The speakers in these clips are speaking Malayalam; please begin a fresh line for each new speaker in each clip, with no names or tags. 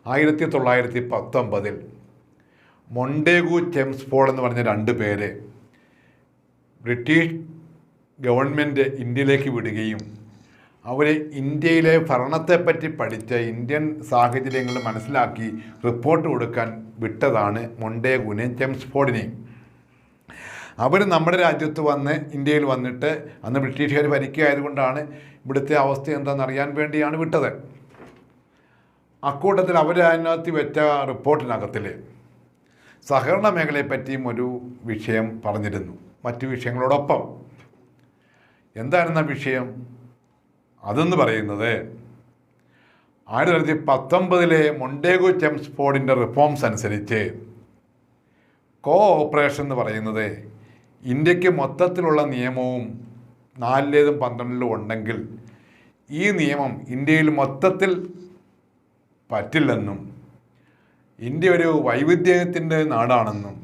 1919 മൊണ്ടേഗു ചെംസ്ഫോർഡ് എന്ന് പറഞ്ഞ രണ്ട് പേരെ ബ്രിട്ടീഷ് ഗവൺമെൻറ് ഇന്ത്യയിലേക്ക് വിടുകയും അവർ ഇന്ത്യയിലെ ഭരണത്തെപ്പറ്റി പഠിച്ച് ഇന്ത്യൻ സാഹചര്യങ്ങൾ മനസ്സിലാക്കി റിപ്പോർട്ട് കൊടുക്കാൻ വിട്ടതാണ് മൊണ്ടേഗുവിനെയും ചെംസ്ഫോർഡിനെയും. അവർ നമ്മുടെ രാജ്യത്ത് വന്ന് ഇന്ത്യയിൽ വന്നിട്ട് അന്ന് ബ്രിട്ടീഷുകാർ ഭരിക്കുകയായതുകൊണ്ടാണ് ഇവിടുത്തെ അവസ്ഥ എന്താണെന്നറിയാൻ വേണ്ടിയാണ് വിട്ടത്. അക്കൂട്ടത്തിൽ അവർ അതിനകത്ത് വെച്ച റിപ്പോർട്ടിനകത്തിൽ സഹകരണ മേഖലയെപ്പറ്റിയും ഒരു വിഷയം പറഞ്ഞിരുന്നു മറ്റു വിഷയങ്ങളോടൊപ്പം. എന്തായിരുന്ന വിഷയം അതെന്ന് പറയുന്നത് 1919 മൊണ്ടേഗു ചെംസ്ഫോർഡിൻ്റെ റിഫോംസ് അനുസരിച്ച് ഓപ്പറേഷൻ എന്ന് പറയുന്നത് ഇന്ത്യക്ക് മൊത്തത്തിലുള്ള നിയമവും 4 12 ഉണ്ടെങ്കിൽ ഈ നിയമം ഇന്ത്യയിൽ മൊത്തത്തിൽ പറ്റില്ലെന്നും ഇന്ത്യ ഒരു വൈവിധ്യത്തിൻ്റെ നാടാണെന്നും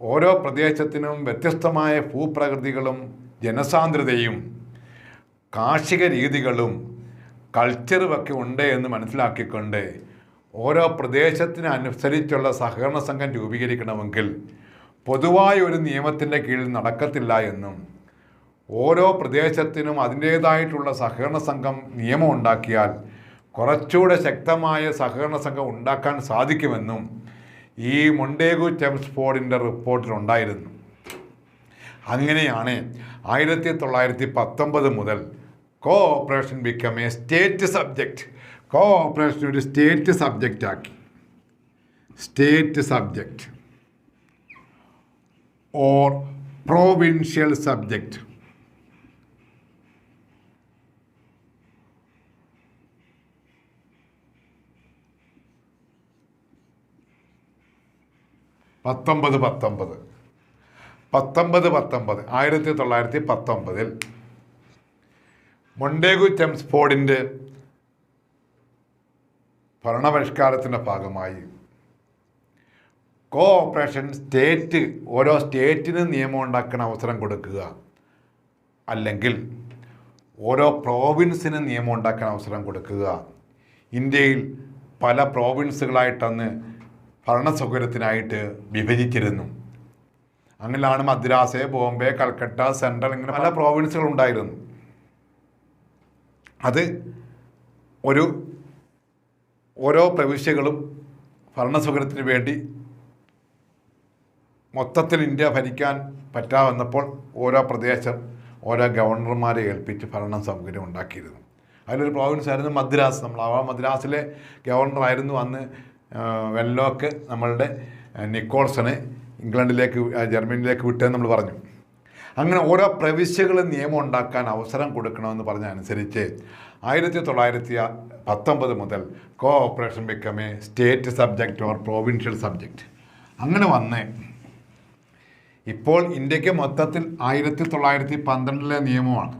ഓരോ പ്രദേശത്തിനും വ്യത്യസ്തമായ ഭൂപ്രകൃതികളും ജനസാന്ദ്രതയും കാർഷിക രീതികളും കൾച്ചറുമൊക്കെ ഉണ്ട് എന്ന് മനസ്സിലാക്കിക്കൊണ്ട് ഓരോ പ്രദേശത്തിനനുസരിച്ചുള്ള സഹകരണ സംഘം രൂപീകരിക്കണമെങ്കിൽ പൊതുവായ ഒരു നിയമത്തിൻ്റെ കീഴിൽ നടക്കത്തില്ല എന്നും ഓരോ പ്രദേശത്തിനും അതിൻ്റേതായിട്ടുള്ള സഹകരണ സംഘം നിയമം ഉണ്ടാക്കിയാൽ കുറച്ചുകൂടെ ശക്തമായ സഹകരണ സംഘം ഉണ്ടാക്കാൻ സാധിക്കുമെന്നും ഈ മൊണ്ടേഗു ചെംസ്ഫോർഡിൻ്റെ റിപ്പോർട്ടിലുണ്ടായിരുന്നു. അങ്ങനെയാണ് 1919 മുതൽ cooperation become A state subject. Cooperation ഒരു സ്റ്റേറ്റ് സബ്ജക്റ്റ് ആക്കി. State subject or provincial subject. പത്തൊമ്പത് 1919 മൊണ്ടേഗു ചെംസ്ഫോർഡിൻ്റെ ഭരണപരിഷ്കാരത്തിൻ്റെ ഭാഗമായി കോഓപ്പറേഷൻ സ്റ്റേറ്റ് ഓരോ സ്റ്റേറ്റിനും നിയമം ഉണ്ടാക്കാൻ അവസരം കൊടുക്കുക, അല്ലെങ്കിൽ ഓരോ പ്രോവിൻസിനും നിയമം ഉണ്ടാക്കാൻ അവസരം കൊടുക്കുക. ഇന്ത്യയിൽ പല പ്രോവിൻസുകളായിട്ടന്ന് ഭരണ സൗകര്യത്തിനായിട്ട് വിഭജിച്ചിരുന്നു. അങ്ങനെയാണ് മദ്രാസ്, ബോംബെ, കൽക്കട്ട, സെൻട്രൽ, ഇങ്ങനെ പല പ്രോവിൻസുകൾ ഉണ്ടായിരുന്നു. അത് ഓരോ പ്രവിശ്യകളും ഭരണ സൗകര്യത്തിന് വേണ്ടി മൊത്തത്തിൽ ഇന്ത്യ ഭരിക്കാൻ പറ്റാമെന്നപ്പോൾ ഓരോ പ്രദേശം ഓരോ ഗവർണർമാരെ ഏൽപ്പിച്ച് ഭരണ സൗകര്യം ഉണ്ടാക്കിയിരുന്നു. അതിലൊരു പ്രോവിൻസ് ആയിരുന്നു മദ്രാസ്. നമ്മൾ ആ മദ്രാസിലെ ഗവർണറായിരുന്നു അന്ന് വെൻലോക്ക് നമ്മളുടെ നിക്കോൾസനെ ഇംഗ്ലണ്ടിലേക്ക് ജർമ്മനിയിലേക്ക് വിട്ടതെന്ന് നമ്മൾ പറഞ്ഞു. അങ്ങനെ ഓരോ പ്രവിശ്യകളും നിയമം ഉണ്ടാക്കാൻ അവസരം കൊടുക്കണമെന്ന് പറഞ്ഞ അനുസരിച്ച് 1919 മുതൽ cooperation become A state subject or provincial subject. അങ്ങനെ വന്ന് ഇപ്പോൾ ഇന്ത്യക്ക് മൊത്തത്തിൽ 1912 നിയമമാണ്,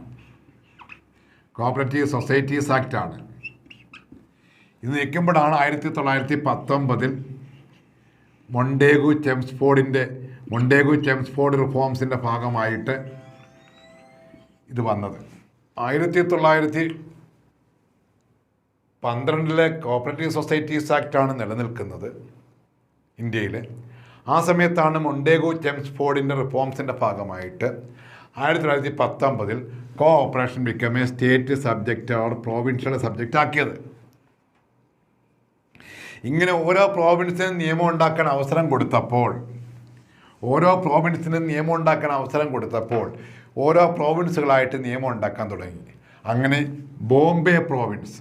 കോഓപ്പറേറ്റീവ് സൊസൈറ്റീസ് ആക്റ്റാണ്. ഇത് നിൽക്കുമ്പോഴാണ് 1919 മൊണ്ടേഗു ചെംസ്ഫോർഡ് റിഫോംസിൻ്റെ ഭാഗമായിട്ട് ഇത് വന്നത്. 1912 കോഓപ്പറേറ്റീവ് സൊസൈറ്റീസ് ആക്റ്റാണ് നിലനിൽക്കുന്നത് ഇന്ത്യയിൽ. ആ സമയത്താണ് മൊണ്ടേഗു ചെംസ്ഫോർഡിൻ്റെ റിഫോംസിൻ്റെ ഭാഗമായിട്ട് 1919 cooperation become A state subject or provincial subject ആക്കിയത്. ഇങ്ങനെ ഓരോ പ്രോവിൻസിനും നിയമം ഉണ്ടാക്കാൻ അവസരം കൊടുത്തപ്പോൾ ഓരോ പ്രോവിൻസുകളായിട്ട് നിയമം ഉണ്ടാക്കാൻ തുടങ്ങി. അങ്ങനെ ബോംബെ പ്രോവിൻസ്,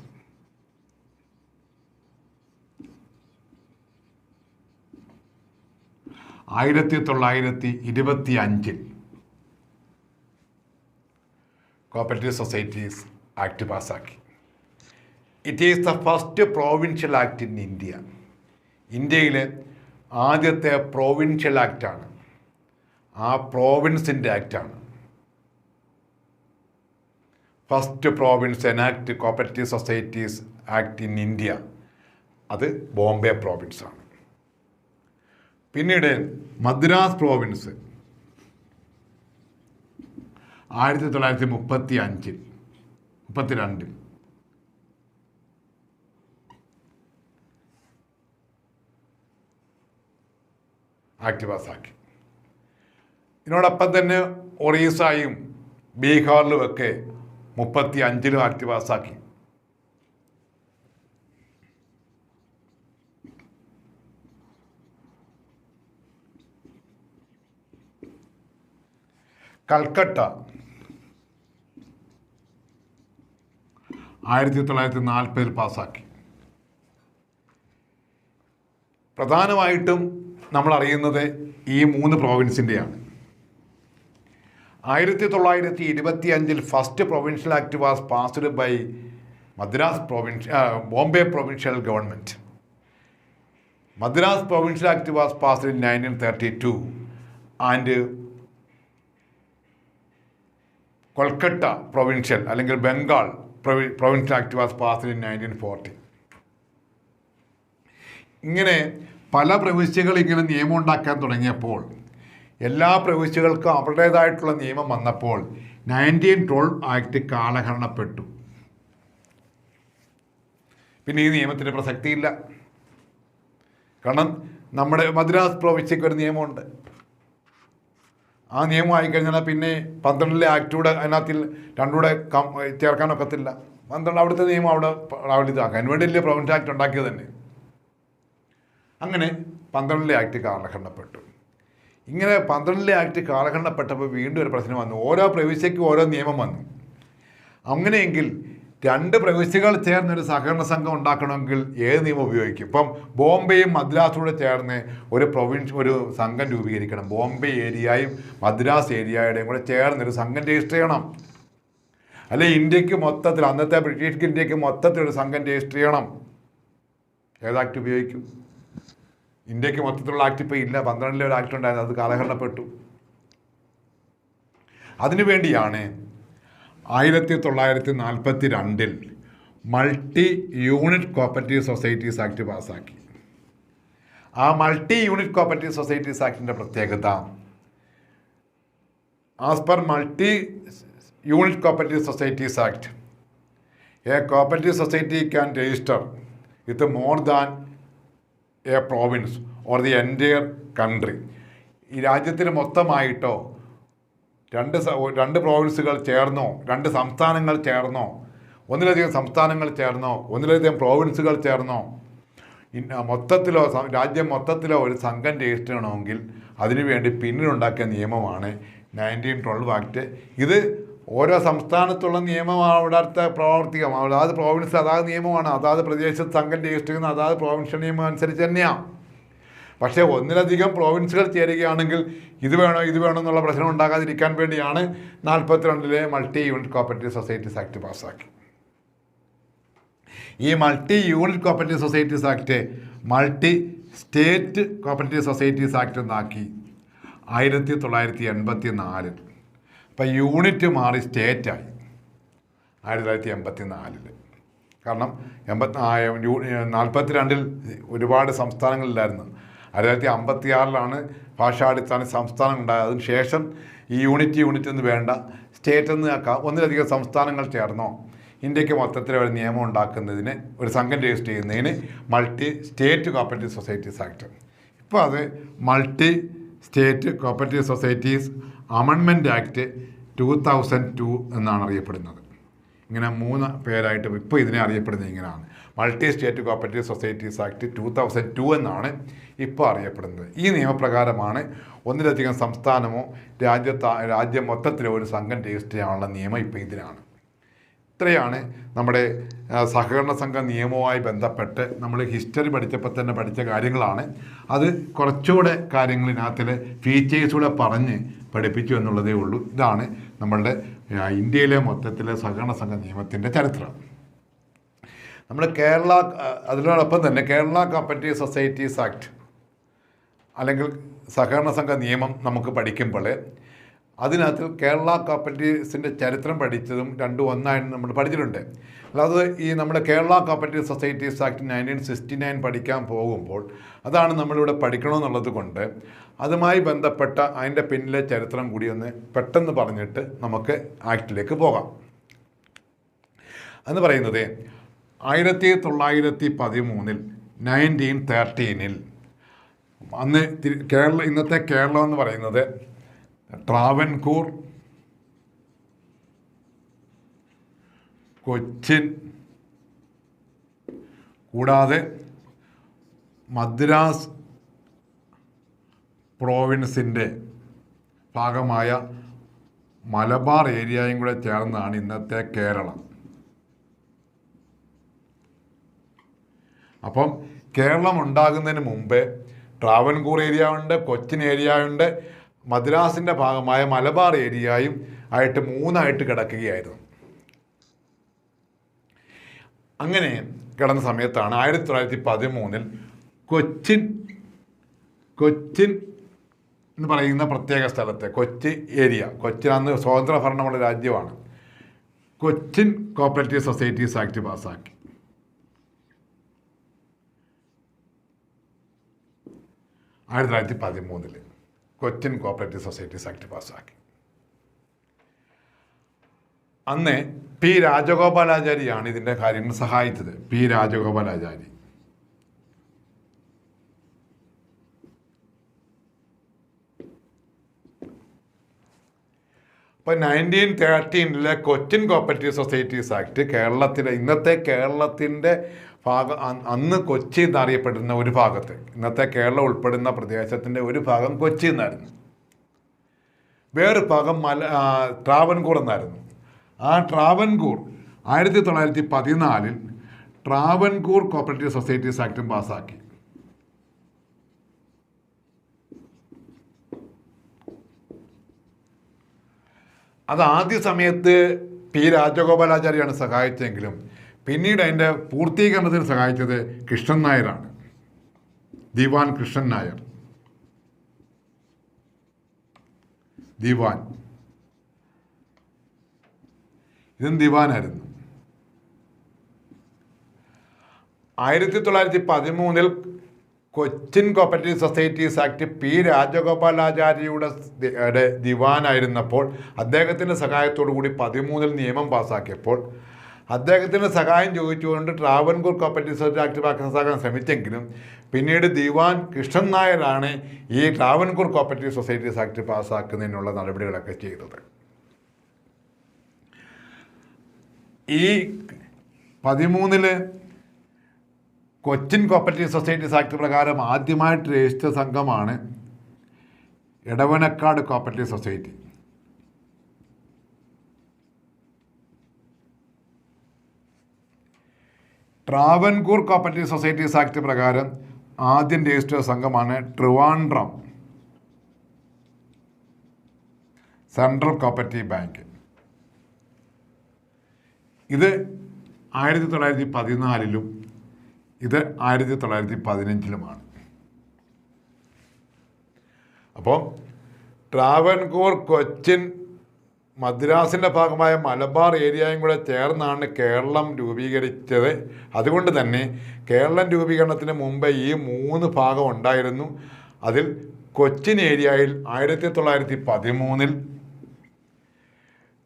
ആയിരത്തി 1925 കോഓപ്പറേറ്റീവ് സൊസൈറ്റീസ് ആക്ട് പാസ്സാക്കി. It is the first provincial act in India. ഇന്ത്യയിലെ ആദ്യത്തെ പ്രൊവിൻഷ്യൽ ആക്റ്റാണ്, ആ പ്രോവിൻസിൻ്റെ ആക്റ്റാണ്. ഫസ്റ്റ് province enact cooperative societies act in India, അത് ബോംബെ പ്രോവിൻസാണ്. പിന്നീട് മദ്രാസ് പ്രോവിൻസ് 1932. ആക്ട് പാസ്സാക്കി. ഇതിനോടൊപ്പം തന്നെ ഒറീസയും ബീഹാറിലുമൊക്കെ 35 ആക്ട് പാസ്സാക്കി. കൽക്കട്ട 1940 പാസ്സാക്കി. പ്രധാനമായിട്ടും നമ്മൾ അറിയുന്നത് ഈ 3 പ്രോവിൻസിൻ്റെയാണ്. 1925 first provincial act was passed by Bombay provincial government. Madras provincial act was passed in 1932 and Kolkata provincial അല്ലെങ്കിൽ Bengal provincial act was passed in 1940. ഇങ്ങനെ പല പ്രവിശ്യകൾ ഇങ്ങനെ നിയമം ഉണ്ടാക്കാൻ തുടങ്ങിയപ്പോൾ എല്ലാ പ്രവിശ്യകൾക്കും അവരുടേതായിട്ടുള്ള നിയമം വന്നപ്പോൾ 1912 ആക്ട് കാലഹരണപ്പെട്ടു. പിന്നെ ഈ നിയമത്തിന് പ്രസക്തിയില്ല. കാരണം നമ്മുടെ മദ്രാസ് പ്രവിശ്യക്ക് ഒരു നിയമമുണ്ട്. ആ നിയമം ആയിക്കഴിഞ്ഞാൽ പിന്നെ 12 ആക്ടൂടെ അതിനകത്തിൽ രണ്ടുകൂടെ ചേർക്കാനൊക്കത്തില്ല. 12 അവിടുത്തെ നിയമം അവിടെ പ്രാബല്യമാക്കാൻ വേണ്ടിയല്ലേ പ്രൊവിൻഷ്യൽ ആക്ട് ഉണ്ടാക്കിയത് തന്നെ. അങ്ങനെ 12 ആക്ട് കാലഹരണപ്പെട്ടു. ഇങ്ങനെ 12 ആക്ട് കാലഹരണപ്പെട്ടപ്പോൾ വീണ്ടും ഒരു പ്രശ്നം വന്നു. ഓരോ പ്രവിശ്യയ്ക്കും ഓരോ നിയമം വന്നു. അങ്ങനെയെങ്കിൽ 2 പ്രവിശ്യകൾ ചേർന്നൊരു സഹകരണ സംഘം ഉണ്ടാക്കണമെങ്കിൽ ഏത് നിയമം ഉപയോഗിക്കും? ഇപ്പം ബോംബെയും മദ്രാസൂടെ ചേർന്ന് ഒരു സംഘം രൂപീകരിക്കണം. ബോംബെ ഏരിയയും മദ്രാസ് ഏരിയയുടെയും കൂടെ ചേർന്നൊരു സംഘം രജിസ്റ്റർ ചെയ്യണം. അല്ലെ ഇന്ത്യക്ക് മൊത്തത്തിൽ, അന്നത്തെ ബ്രിട്ടീഷ് ഇന്ത്യക്ക് മൊത്തത്തിൽ ഒരു സംഘം രജിസ്റ്റർ ചെയ്യണം. ഏത് ആക്ട് ഉപയോഗിക്കും? ഇന്ത്യക്ക് മൊത്തത്തിലുള്ള ആക്ട് ഇപ്പോൾ ഇല്ല. 12 ഒരു ആക്ട് ഉണ്ടായിരുന്നു, അത് കാലഹരണപ്പെട്ടു. അതിനുവേണ്ടിയാണ് 1942 multi unit cooperative societies act പാസ്സാക്കി. ആ മൾട്ടി യൂണിറ്റ് കോപ്പറേറ്റീവ് സൊസൈറ്റീസ് ആക്ടിൻ്റെ പ്രത്യേകത, as per multi unit cooperative societies act A cooperative society can register with more than A province or the entire country. ഈ രാജ്യത്തിന് മൊത്തമായിട്ടോ 2 പ്രോവിൻസുകൾ ചേർന്നോ, 2 സംസ്ഥാനങ്ങൾ ചേർന്നോ, ഒന്നിലധികം സംസ്ഥാനങ്ങൾ ചേർന്നോ, ഒന്നിലധികം പ്രോവിൻസുകൾ ചേർന്നോ, മൊത്തത്തിലോ രാജ്യം മൊത്തത്തിലോ ഒരു സംഘം രജിസ്റ്റർ ചെയ്യണമെങ്കിൽ അതിനുവേണ്ടി പിന്നീടുണ്ടാക്കിയ നിയമമാണ് 1912 ആക്ട്. ഇത് ഓരോ സംസ്ഥാനത്തുള്ള നിയമമാണ് അവിടുത്തെ പ്രാവർത്തികം. അതാത് പ്രോവിൻസ് അതാത് നിയമമാണ്. അതാത് പ്രദേശത്ത് സംഘം രജിസ്റ്റർ ചെയ്യുന്ന അതാത് പ്രോവിൻഷ്യൽ നിയമം അനുസരിച്ച് തന്നെയാണ്. പക്ഷേ ഒന്നിലധികം പ്രോവിൻസുകൾ ചേരുകയാണെങ്കിൽ ഇത് വേണോ എന്നുള്ള പ്രശ്നം ഉണ്ടാകാതിരിക്കാൻ വേണ്ടിയാണ് 1942 multi unit cooperative societies act പാസ്സാക്കി. ഈ multi unit cooperative societies act multi state cooperative societies act എന്നാക്കി 1984. ഇപ്പം യൂണിറ്റ് മാറി സ്റ്റേറ്റായി 1984. കാരണം 42 ഒരുപാട് സംസ്ഥാനങ്ങളില്ലായിരുന്നു. 1956 ഭാഷാടിസ്ഥാന സംസ്ഥാനം ഉണ്ടായത്. അതിനുശേഷം ഈ യൂണിറ്റ് എന്ന് വേണ്ട, സ്റ്റേറ്റ് എന്ന് ആക്കാം. ഒന്നിലധികം സംസ്ഥാനങ്ങൾ ചേർന്നോ ഇന്ത്യക്ക് മൊത്തത്തിൽ ഒരു നിയമം ഉണ്ടാക്കുന്നതിന്, ഒരു സംഘം രജിസ്റ്റർ ചെയ്യുന്നതിന് multi state cooperative societies act. ഇപ്പോൾ അത് multi state cooperative societies amendment act 2002 എന്നാണ് അറിയപ്പെടുന്നത്. ഇങ്ങനെ 3 പേരായിട്ട് ഇപ്പോൾ ഇതിനെ അറിയപ്പെടുന്നത് ഇങ്ങനെയാണ്. Multi state cooperative societies act 2002 എന്നാണ് ഇപ്പോൾ അറിയപ്പെടുന്നത്. ഈ നിയമപ്രകാരമാണ് ഒന്നിലധികം സംസ്ഥാനമോ രാജ്യം മൊത്തത്തിലോ ഒരു സംഘം രജിസ്റ്റർ ചെയ്യാനുള്ള നിയമം ഇപ്പോൾ ഇതിനാണ്. ഇത്രയാണ് നമ്മുടെ സഹകരണ സംഘ നിയമവുമായി ബന്ധപ്പെട്ട് നമ്മൾ ഹിസ്റ്ററി പഠിച്ചപ്പോൾ തന്നെ പഠിച്ച കാര്യങ്ങളാണ്. അത് കുറച്ചുകൂടെ കാര്യങ്ങളിനകത്തിൽ ഫീച്ചേഴ്സൂടെ പറഞ്ഞ് പഠിപ്പിച്ചു എന്നുള്ളതേ ഉള്ളൂ. ഇതാണ് നമ്മളുടെ ഇന്ത്യയിലെ മൊത്തത്തിലെ സഹകരണ സംഘ നിയമത്തിൻ്റെ ചരിത്രം. നമ്മൾ അതിനോടൊപ്പം തന്നെ കേരള കോപ്പറേറ്റീവ് സൊസൈറ്റീസ് ആക്ട് അല്ലെങ്കിൽ സഹകരണ സംഘ നിയമം നമുക്ക് പഠിക്കുമ്പോൾ അതിനകത്ത് കേരള കോപ്പറേറ്റീവ്സിൻ്റെ ചരിത്രം പഠിച്ചതും രണ്ടും ഒന്നായിട്ട് നമ്മൾ പഠിച്ചിട്ടുണ്ട്. അല്ലാതെ ഈ നമ്മുടെ കേരള കോപ്പറേറ്റീവ് സൊസൈറ്റീസ് ആക്ട് 1969 പഠിക്കാൻ പോകുമ്പോൾ അതാണ് നമ്മളിവിടെ പഠിക്കണമെന്നുള്ളത് കൊണ്ട് അതുമായി ബന്ധപ്പെട്ട അതിൻ്റെ പിന്നിലെ ചരിത്രം കൂടി ഒന്ന് പെട്ടെന്ന് പറഞ്ഞിട്ട് നമുക്ക് ആക്ടിലേക്ക് പോകാം. എന്ന് പറയുന്നത് 1913 1913 അന്ന് ഇന്നത്തെ കേരളം എന്ന് പറയുന്നത് ട്രാവൻകൂർ, കൊച്ചിൻ, കൂടാതെ മദ്രാസ് പ്രോവിൻസിൻ്റെ ഭാഗമായ മലബാർ ഏരിയയും കൂടെ ചേർന്നാണ് ഇന്നത്തെ കേരളം. അപ്പം കേരളം ഉണ്ടാകുന്നതിന് മുമ്പേ ട്രാവൻകൂർ ഏരിയ ഉണ്ട്, കൊച്ചിൻ ഏരിയ ഉണ്ട്, മദ്രാസിൻ്റെ ഭാഗമായ മലബാർ ഏരിയയും ആയിട്ട് മൂന്നായിട്ട് കിടക്കുകയായിരുന്നു. അങ്ങനെ കിടന്ന സമയത്താണ് 1913 കൊച്ചിൻ എന്ന് പറയുന്ന പ്രത്യേക സ്ഥലത്തെ കൊച്ചി ഏരിയ, കൊച്ചിൻ അന്ന് സ്വതന്ത്ര ഭരണമുള്ള രാജ്യമാണ്, കൊച്ചിൻ കോപ്പറേറ്റീവ് സൊസൈറ്റീസ് ആക്ട് പാസ്സാക്കി. ആയിരത്തി 1913 കൊച്ചിൻ കോപ്പറേറ്റീവ് സൊസൈറ്റീസ് ആക്ട് പാസ്സാക്കി. അന്ന് പി രാജഗോപാലാചാരിയാണ് ഇതിൻ്റെ കാര്യങ്ങൾ സഹായിച്ചത്. പി രാജഗോപാലാചാരി. അപ്പോൾ 1913 കൊച്ചിൻ കോപ്പറേറ്റീവ് സൊസൈറ്റീസ് ആക്ട് ഇന്നത്തെ കേരളത്തിൻ്റെ അന്ന് കൊച്ചി എന്നറിയപ്പെടുന്ന ഒരു ഭാഗത്ത്, ഇന്നത്തെ കേരളം ഉൾപ്പെടുന്ന പ്രദേശത്തിൻ്റെ ഒരു ഭാഗം കൊച്ചി എന്നായിരുന്നു, വേറൊരു ഭാഗം ട്രാവൻകൂർ എന്നായിരുന്നു. ആ ട്രാവൻകൂർ 1914 ട്രാവൻകൂർ കോപ്പറേറ്റീവ് സൊസൈറ്റീസ് ആക്ടും പാസ്സാക്കി. അത് ആദ്യ സമയത്ത് പി രാജഗോപാലാചാരിയാണ് സഹായിച്ചെങ്കിലും പിന്നീട് അതിൻ്റെ പൂർത്തീകരണത്തിന് സഹായിച്ചത് കൃഷ്ണൻ നായരാണ്, ദിവാൻ കൃഷ്ണൻ നായർ. ദിവാൻ, ഇതും ദിവാനായിരുന്നു. 1913 Cochin cooperative societies act P രാജഗോപാലാചാര്യയുടെ ദിവാനായിരുന്നപ്പോൾ അദ്ദേഹത്തിൻ്റെ സഹായത്തോടു കൂടി 13 നിയമം പാസ്സാക്കിയപ്പോൾ അദ്ദേഹത്തിൻ്റെ സഹായം ചോദിച്ചുകൊണ്ട് ട്രാവൻകൂർ കോപ്പറേറ്റീവ് സൊസൈറ്റി ആക്ട് പാസ്സാക്കാൻ ശ്രമിച്ചെങ്കിലും പിന്നീട് ദിവാൻ കൃഷ്ണൻ നായരാണ് ഈ ട്രാവൻകൂർ കോപ്പറേറ്റീവ് സൊസൈറ്റീസ് ആക്ട് പാസ്സാക്കുന്നതിനുള്ള നടപടികളൊക്കെ ചെയ്തത്. ഈ 13 കൊച്ചിൻ കോപ്പറേറ്റീവ് സൊസൈറ്റീസ് ആക്ട് പ്രകാരം ആദ്യമായിട്ട് രജിസ്റ്റർ സംഘമാണ് Edavanakkad cooperative society. Travancore cooperative societies act പ്രകാരം ആദ്യം രജിസ്റ്റർ സംഘമാണ് ട്രിവാൻഡ്രം സെൻട്രൽ കോപ്പറേറ്റീവ് ബാങ്ക്. ഇത് 1914 ഇത് 1915 അപ്പോൾ ട്രാവൻകൂർ, കൊച്ചിൻ, മദ്രാസിൻ്റെ ഭാഗമായ മലബാർ ഏരിയയും കൂടെ ചേർന്നാണ് കേരളം രൂപീകരിച്ചത്. അതുകൊണ്ട് തന്നെ കേരളം രൂപീകരണത്തിന് മുമ്പ് ഈ 3 ഭാഗം ഉണ്ടായിരുന്നു. അതിൽ കൊച്ചിൻ ഏരിയയിൽ 1913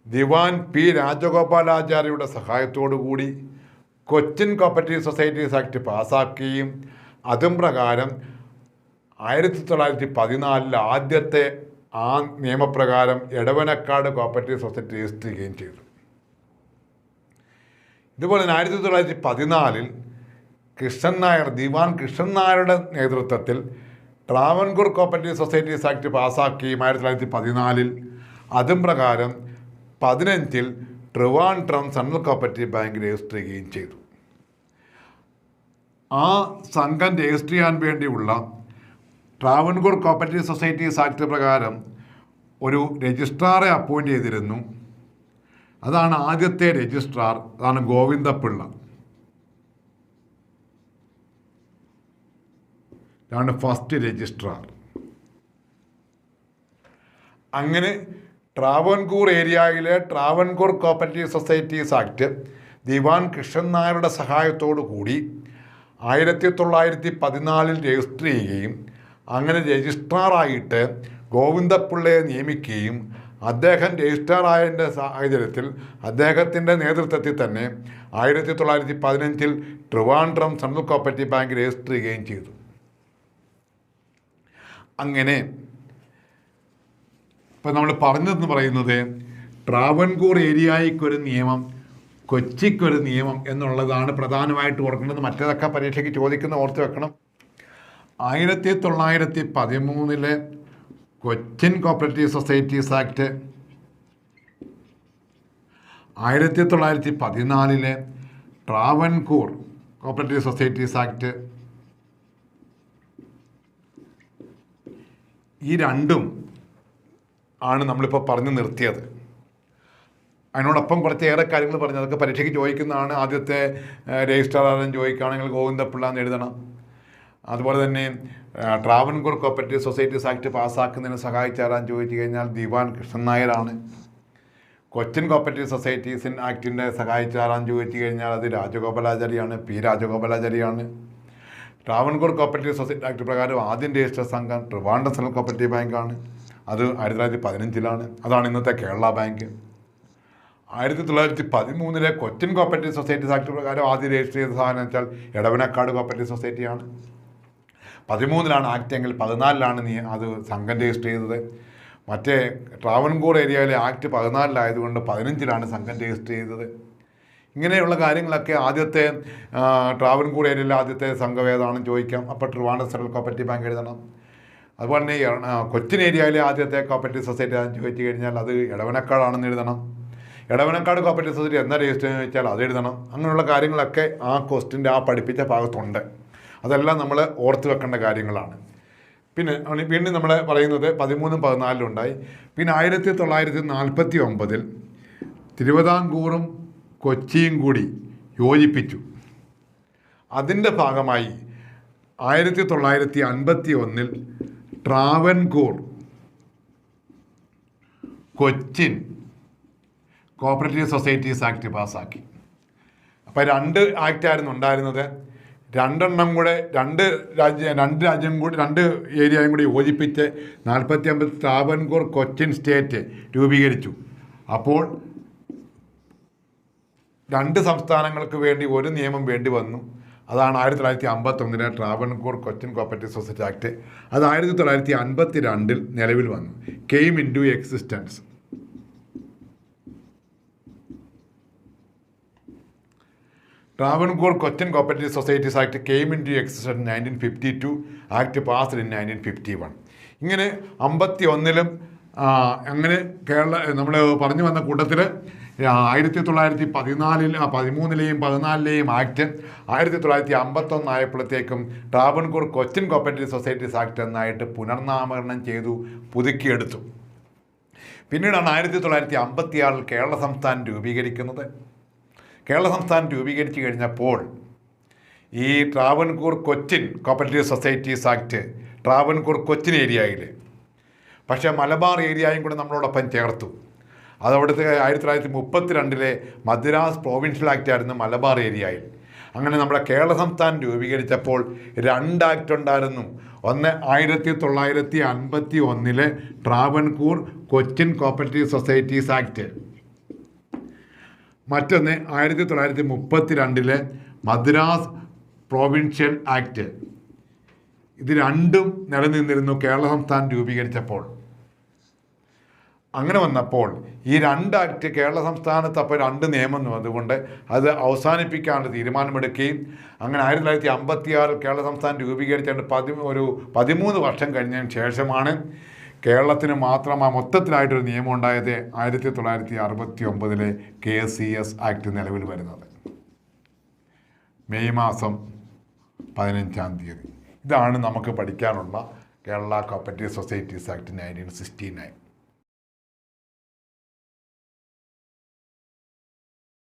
ദിവാൻ പി രാജഗോപാലാചാര്യയുടെ സഹായത്തോടു കൂടി കൊച്ചിൻ കോപ്പറേറ്റീവ് സൊസൈറ്റീസ് ആക്ട് പാസ്സാക്കുകയും അതും പ്രകാരം 1914 ആദ്യത്തെ ആ നിയമപ്രകാരം എടവനക്കാട് കോപ്പറേറ്റീവ് സൊസൈറ്റി രജിസ്റ്റർ ചെയ്യുകയും ചെയ്തു. ഇതുപോലെ 1914 കൃഷ്ണൻ നായർ, ദിവാൻ കൃഷ്ണൻ നായരുടെ നേതൃത്വത്തിൽ ട്രാവൻകൂർ കോപ്പറേറ്റീവ് സൊസൈറ്റീസ് ആക്ട് പാസ്സാക്കുകയും 1914 അതും പ്രകാരം 15 Trivandrum central cooperative bank register ചെയ്യുകയും ചെയ്തു. ആ സംഘം രജിസ്റ്റർ ചെയ്യാൻ വേണ്ടിയുള്ള ട്രാവൻകൂർ കോപ്പറേറ്റീവ് സൊസൈറ്റീസ് ആക്ട് പ്രകാരം ഒരു രജിസ്ട്രാറെ അപ്പോയിൻ്റ് ചെയ്തിരുന്നു. അതാണ് ആദ്യത്തെ രജിസ്ട്രാർ, അതാണ് ഗോവിന്ദപിള്ള. ഇതാണ് ഫസ്റ്റ് രജിസ്ട്രാർ. അങ്ങനെ ട്രാവൻകൂർ ഏരിയയിലെ ട്രാവൻകൂർ കോപ്പറേറ്റീവ് സൊസൈറ്റീസ് ആക്ട് ദിവാൻ കൃഷ്ണൻ നായരുടെ സഹായത്തോടു കൂടി 1914 രജിസ്റ്റർ ചെയ്യുകയും അങ്ങനെ രജിസ്ട്രാറായിട്ട് ഗോവിന്ദപിള്ളയെ നിയമിക്കുകയും അദ്ദേഹം രജിസ്ട്രാറായതിൻ്റെ സാഹചര്യത്തിൽ അദ്ദേഹത്തിൻ്റെ നേതൃത്വത്തിൽ തന്നെ 1915 Trivandrum central cooperative bank register ചെയ്യുകയും ചെയ്തു. അങ്ങനെ ഇപ്പം നമ്മൾ പറഞ്ഞതെന്ന് പറയുന്നത് ട്രാവൻകൂർ ഏരിയയ്ക്കൊരു നിയമം, കൊച്ചിക്കൊരു നിയമം എന്നുള്ളതാണ് പ്രധാനമായിട്ട് ഓർക്കേണ്ടത്. മറ്റേതൊക്കെ പരീക്ഷയ്ക്ക് ചോദിക്കുന്ന ഓർത്ത് വെക്കണം. 1913 Cochin cooperative societies act, 1914 Travancore cooperative societies act, ഈ രണ്ടും ആണ് നമ്മളിപ്പോൾ പറഞ്ഞു നിർത്തിയത്. അതിനോടൊപ്പം കുറച്ചേറെ കാര്യങ്ങൾ പറഞ്ഞു, അതൊക്കെ പരീക്ഷയ്ക്ക് ചോദിക്കുന്നതാണ്. ആദ്യത്തെ രജിസ്ട്രാറും ചോദിക്കുകയാണെങ്കിൽ ഗോവിന്ദപിള്ള എന്ന് എഴുതണം. അതുപോലെ തന്നെ ട്രാവൻകൂർ കോപ്പറേറ്റീവ് സൊസൈറ്റീസ് ആക്ട് പാസ്സാക്കുന്നതിന് സഹായിച്ചാരാൻ ചോദിച്ചു കഴിഞ്ഞാൽ ദിവാൻ കൃഷ്ണൻ നായരാണ്. കൊച്ചിൻ കോപ്പറേറ്റീവ് സൊസൈറ്റീസ് ആക്ടിൻ്റെ സഹായിച്ചാരാൻ ചോദിച്ചു കഴിഞ്ഞാൽ അത് രാജഗോപാലാചാരിയാണ്, പി രാജഗോപാലാചാരിയാണ്. ട്രാവൻകൂർ കോപ്പറേറ്റീവ് സൊസൈറ്റി ആക്ട് പ്രകാരം ആദ്യം രജിസ്റ്റർ സംഘം ട്രിവാൻഡ്രം സെൻട്രൽ കോപ്പറേറ്റീവ് ബാങ്കാണ്. അത് 1915 അതാണ് ഇന്നത്തെ Kerala bank. 1913 Cochin cooperative societies act പ്രകാരം ആദ്യം രജിസ്റ്റർ ചെയ്ത സാധനം വെച്ചാൽ എടവനക്കാട് കോപ്പറേറ്റീവ് സൊസൈറ്റിയാണ്. 13 ആക്ട് എങ്കിൽ 14 അത് സംഘം രജിസ്റ്റർ ചെയ്തത്. മറ്റേ ട്രാവൻകൂർ ഏരിയയിലെ ആക്ട് 14 15 സംഘം രജിസ്റ്റർ ചെയ്തത്. ഇങ്ങനെയുള്ള കാര്യങ്ങളൊക്കെ ആദ്യത്തെ ട്രാവൻകൂർ ഏരിയയിലെ ആദ്യത്തെ സംഘം ഏതാണെന്ന് ചോദിക്കാം. അപ്പോൾ ട്രിവാൻഡ്രം സെൻട്രൽ കോപ്പറേറ്റീവ് ബാങ്ക് എഴുതണം. അതുപോലെ തന്നെ കൊച്ചിൻ ഏരിയയിലെ ആദ്യത്തെ കോപ്പറേറ്റീവ് സൊസൈറ്റി ആണെന്ന് ചോദിച്ചു കഴിഞ്ഞാൽ അത് എടവനക്കാടാണെന്ന് എഴുതണം. എടവനക്കാട് കോപ്പറേറ്റീവ് സൊസൈറ്റി എന്നാ രജിസ്റ്റർ എന്ന് ചോദിച്ചാൽ അത് എഴുതണം. അങ്ങനെയുള്ള കാര്യങ്ങളൊക്കെ ആ ക്വസ്റ്റിൻ്റെ ആ പഠിപ്പിച്ച ഭാഗത്തുണ്ട്. അതെല്ലാം നമ്മൾ ഓർത്ത് വെക്കേണ്ട കാര്യങ്ങളാണ്. പിന്നെ വീണ്ടും നമ്മൾ പറയുന്നത് 13 14 ഉണ്ടായി. പിന്നെ 1949 തിരുവിതാംകൂറും കൊച്ചിയും കൂടി യോജിപ്പിച്ചു. അതിൻ്റെ ഭാഗമായി 1951 Travancore Cochin cooperative societies act പാസ്സാക്കി. അപ്പോൾ 2 ആക്റ്റായിരുന്നു ഉണ്ടായിരുന്നത്. രണ്ടെണ്ണം കൂടെ രണ്ട് ഏരിയയും കൂടി യോജിപ്പിച്ച് 49 ട്രാവൻകൂർ കൊച്ചിൻ സ്റ്റേറ്റ് രൂപീകരിച്ചു. അപ്പോൾ 2 സംസ്ഥാനങ്ങൾക്ക് വേണ്ടി ഒരു നിയമം വേണ്ടി വന്നു. അതാണ് 1951 Travancore Cochin cooperative society act. അത് 1952 നിലവിൽ വന്നു, came into existence. Travancore Cochin cooperative societies act came into existence 1952, act passed in 1951. ഇങ്ങനെ 51 അങ്ങനെ നമ്മൾ പറഞ്ഞു വന്ന കൂട്ടത്തിൽ 1913 14 ആക്ട് 1951 ആയപ്പോഴത്തേക്കും Travancore Cochin cooperative societies act എന്നായിട്ട് പുനർനാമകരണം ചെയ്തു, പുതുക്കിയെടുത്തു. പിന്നീടാണ് 1956 കേരള സംസ്ഥാനം രൂപീകരിക്കുന്നത്. കേരള സംസ്ഥാനം രൂപീകരിച്ചു കഴിഞ്ഞപ്പോൾ ഈ Travancore Cochin cooperative societies act Travancore Cochin ഏരിയയിൽ, പക്ഷേ മലബാർ ഏരിയയും കൂടെ നമ്മളോടൊപ്പം ചേർത്തു. അതവിടുത്തെ 1932 മദ്രാസ് പ്രൊവിൻഷ്യൽ ആക്ട് ആയിരുന്നു മലബാർ ഏരിയയിൽ. അങ്ങനെ നമ്മുടെ കേരള സംസ്ഥാനം രൂപീകരിച്ചപ്പോൾ 2 ആക്ട് ഉണ്ടായിരുന്നു. ഒന്ന് 1951 Travancore Cochin cooperative societies act, മറ്റൊന്ന് 1932 മദ്രാസ് പ്രൊവിൻഷ്യൽ ആക്ട്. ഇത് രണ്ടും നിലനിന്നിരുന്നു കേരള സംസ്ഥാനം രൂപീകരിച്ചപ്പോൾ. അങ്ങനെ വന്നപ്പോൾ ഈ 2 ആക്ട് കേരള സംസ്ഥാനത്ത് അപ്പോൾ 2 നിയമം അതുകൊണ്ട് അത് അവസാനിപ്പിക്കാനുള്ള തീരുമാനമെടുക്കുകയും അങ്ങനെ 1956 കേരള സംസ്ഥാനം രൂപീകരിച്ചുകൊണ്ട് 13 വർഷം കഴിഞ്ഞതിന് ശേഷമാണ് കേരളത്തിന് മാത്രമായി മൊത്തത്തിലായിട്ടൊരു നിയമം ഉണ്ടായത്. 1969 KCS ആക്ട് നിലവിൽ വരുന്നത് മെയ് മാസം 15 ഇതാണ് നമുക്ക് പഠിക്കാനുള്ള കേരള കോപ്പറേറ്റീവ് സൊസൈറ്റീസ് ആക്ട് 1969.